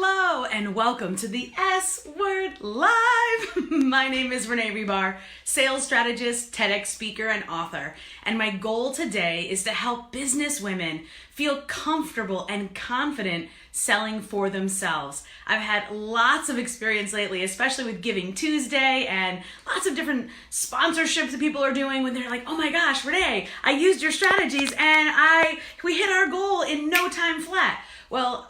Hello and welcome to the S Word Live. My name is Renee Rebar, sales strategist, TEDx speaker, and author. And my goal today is to help business women feel comfortable and confident selling for themselves. I've had lots of experience lately, especially with Giving Tuesday and lots of different sponsorships that people are doing when they're like, oh my gosh, Renee, I used your strategies and we hit our goal in no time flat. Well,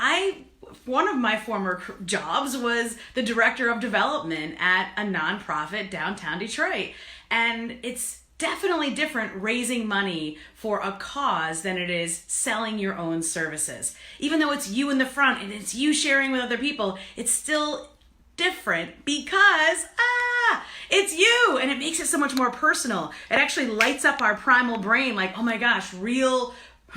one of my former jobs was the director of development at a nonprofit downtown Detroit. And it's definitely different raising money for a cause than it is selling your own services. Even though it's you in the front and it's you sharing with other people, it's still different because, it's you, and it makes it so much more personal. It actually lights up our primal brain like, oh my gosh,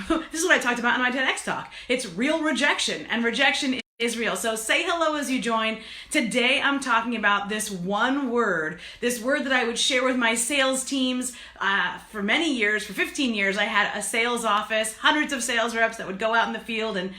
this is what I talked about in my TEDx talk. It's real rejection, and rejection is real. So say hello as you join. Today I'm talking about this word that I would share with my sales teams. For many years, for 15 years, I had a sales office, hundreds of sales reps that would go out in the field and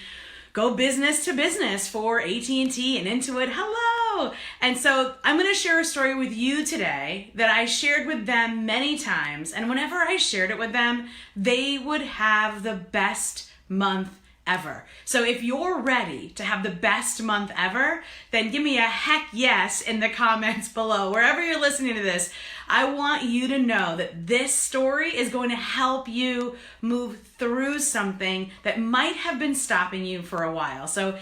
go business to business for AT&T and Intuit. Hello! And so I'm going to share a story with you today that I shared with them many times. And whenever I shared it with them, they would have the best month ever. So if you're ready to have the best month ever, then give me a heck yes in the comments below. Wherever you're listening to this, I want you to know that this story is going to help you move through something that might have been stopping you for a while. So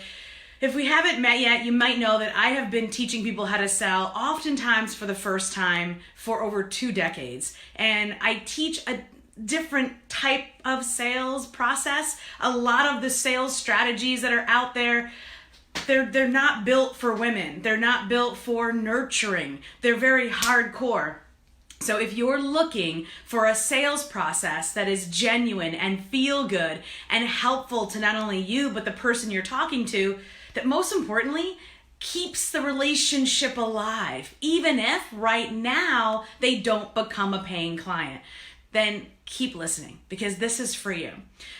if we haven't met yet, you might know that I have been teaching people how to sell, oftentimes for the first time, for over 2 decades. And I teach a different type of sales process. A lot of the sales strategies that are out there, they're not built for women. They're not built for nurturing. They're very hardcore. So if you're looking for a sales process that is genuine and feel good and helpful to not only you, but the person you're talking to, that most importantly, keeps the relationship alive, even if right now they don't become a paying client, then keep listening because this is for you.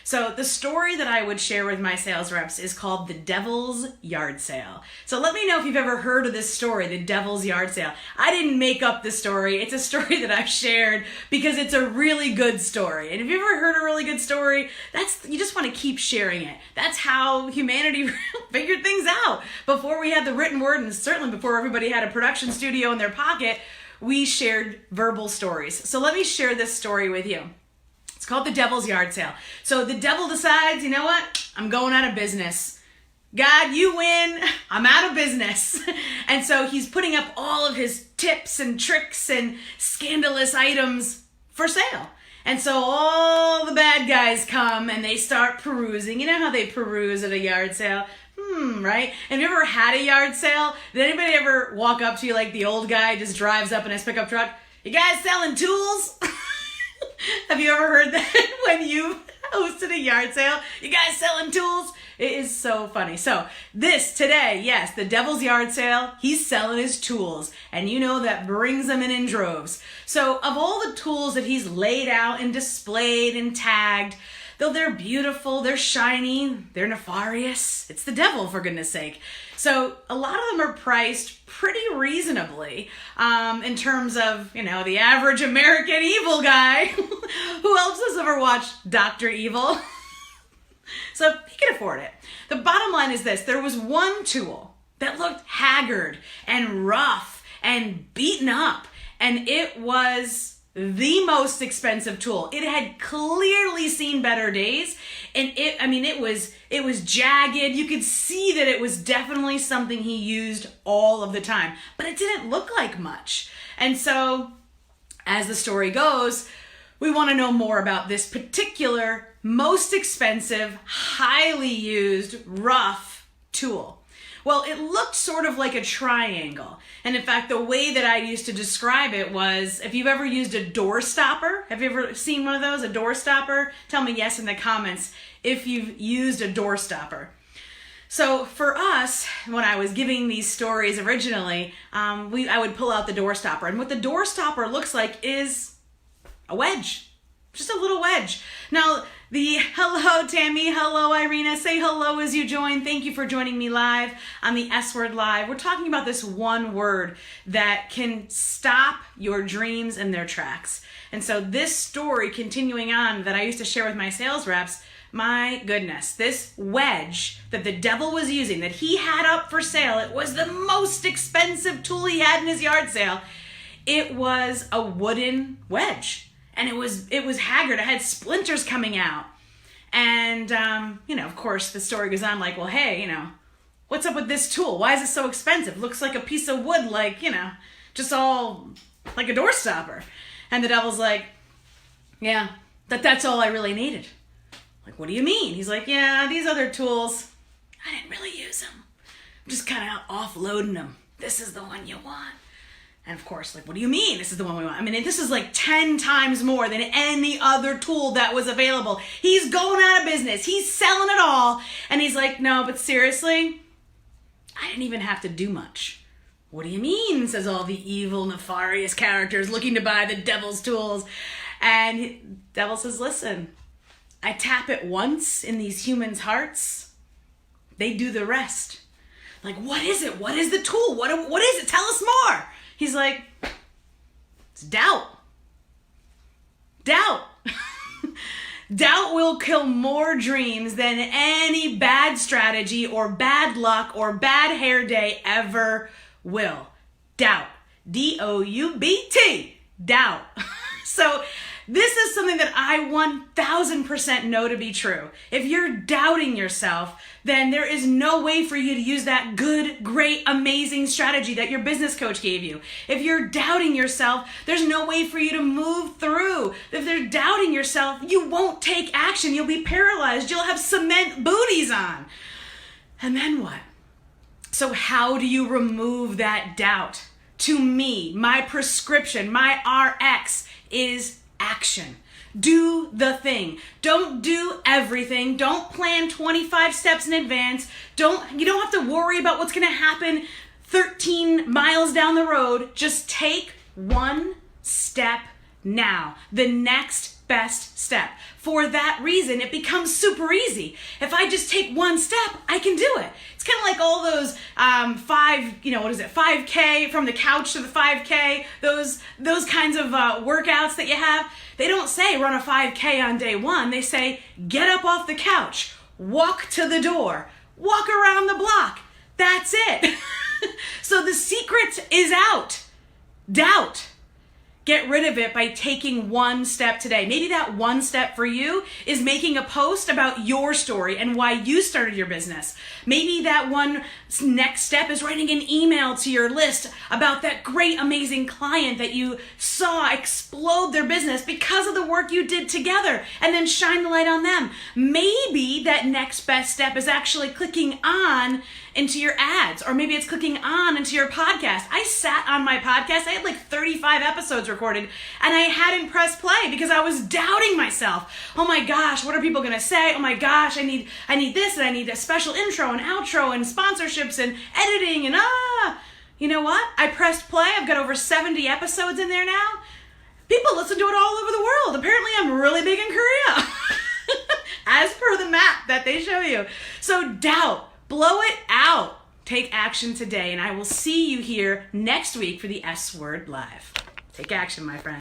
So the story that I would share with my sales reps is called the Devil's Yard Sale. So let me know if you've ever heard of this story, the Devil's Yard Sale. I didn't make up the story. It's a story that I've shared because it's a really good story. And if you've ever heard a really good story, you just want to keep sharing it. That's how humanity figured things out. Before we had the written word, and certainly before everybody had a production studio in their pocket, we shared verbal stories. So let me share this story with you. It's called the Devil's Yard Sale. So the devil decides, you know what? I'm going out of business. God, you win. I'm out of business. And so he's putting up all of his tips and tricks and scandalous items for sale. And so all the bad guys come and they start perusing. You know how they peruse at a yard sale? Right? Have you ever had a yard sale? Did anybody ever walk up to you like the old guy just drives up in his pickup truck? You guys selling tools? Have you ever heard that when you hosted a yard sale? You guys selling tools? It is so funny. So this today, yes, the Devil's Yard Sale, he's selling his tools. And you know that brings them in droves. So of all the tools that he's laid out and displayed and tagged, though they're beautiful, they're shiny, they're nefarious. It's the devil, for goodness sake. So a lot of them are priced pretty reasonably in terms of, the average American evil guy. Who else has ever watched Dr. Evil? So he can afford it. The bottom line is this. There was one tool that looked haggard and rough and beaten up, and it was the most expensive tool. It had clearly seen better days, and it was jagged. You could see that it was definitely something he used all of the time, but it didn't look like much. And so, as the story goes, we want to know more about this particular most expensive, highly used, rough tool. Well, it looked sort of like a triangle. And in fact, the way that I used to describe it was, if you've ever used a door stopper, have you ever seen one of those, a door stopper? Tell me yes in the comments if you've used a door stopper. So for us, when I was giving these stories originally, I would pull out the door stopper. And what the door stopper looks like is a wedge, just a little wedge. Now, Hello, Tammy. Hello, Irina. Say hello as you join. Thank you for joining me live on the S Word Live. We're talking about this one word that can stop your dreams in their tracks. And so this story continuing on that I used to share with my sales reps, my goodness, this wedge that the devil was using, that he had up for sale, it was the most expensive tool he had in his yard sale. It was a wooden wedge. And it was haggard. It had splinters coming out. And, of course, the story goes on like, well, hey, what's up with this tool? Why is it so expensive? Looks like a piece of wood, like, just all like a door stopper. And the devil's like, yeah, that's all I really needed. Like, what do you mean? He's like, yeah, these other tools, I didn't really use them. I'm just kind of offloading them. This is the one you want. And of course, like, what do you mean this is the one we want? I mean, this is like 10 times more than any other tool that was available. He's going out of business. He's selling it all. And he's like, no, but seriously, I didn't even have to do much. What do you mean? Says all the evil, nefarious characters looking to buy the devil's tools. And devil says, listen, I tap it once in these humans' hearts. They do the rest. Like, what is it? What is the tool? What is it? Tell us more. He's like, it's doubt. Doubt. Doubt will kill more dreams than any bad strategy or bad luck or bad hair day ever will. Doubt. D-O-U-B-T. Doubt. So this is something that I 1000% know to be true. If you're doubting yourself, then there is no way for you to use that good, great, amazing strategy that your business coach gave you. If you're doubting yourself, there's no way for you to move through. If they're doubting yourself, you won't take action. You'll be paralyzed. You'll have cement booties on. And then what? So how do you remove that doubt? To me, my prescription, my RX is action. Do the thing. Don't do everything. Don't plan 25 steps in advance. You don't have to worry about what's going to happen 13 miles down the road. Just take one step now. The next best step. For that reason, it becomes super easy. If I just take one step, I can do it. It's kind of like all those 5K, from the couch to the 5K, those kinds of workouts that you have. They don't say run a 5K on day one. They say get up off the couch, walk to the door, walk around the block. That's it. So the secret is out. Doubt. Get rid of it by taking one step today. Maybe that one step for you is making a post about your story and why you started your business. Maybe that one next step is writing an email to your list about that great, amazing client that you saw explode their business because of the work you did together, and then shine the light on them. Maybe that next best step is actually clicking on into your ads, or maybe it's clicking on into your podcast. I sat on my podcast. I had like 35 episodes recorded, and I hadn't pressed play because I was doubting myself. Oh my gosh, what are people going to say? Oh my gosh, I need this, and I need a special intro and outro and sponsorships and editing and You know what? I pressed play. I've got over 70 episodes in there now. People listen to it all over the world. Apparently I'm really big in Korea. As per the map that they show you. So doubt. Blow it out. Take action today, and I will see you here next week for the S Word Live. Take action, my friend.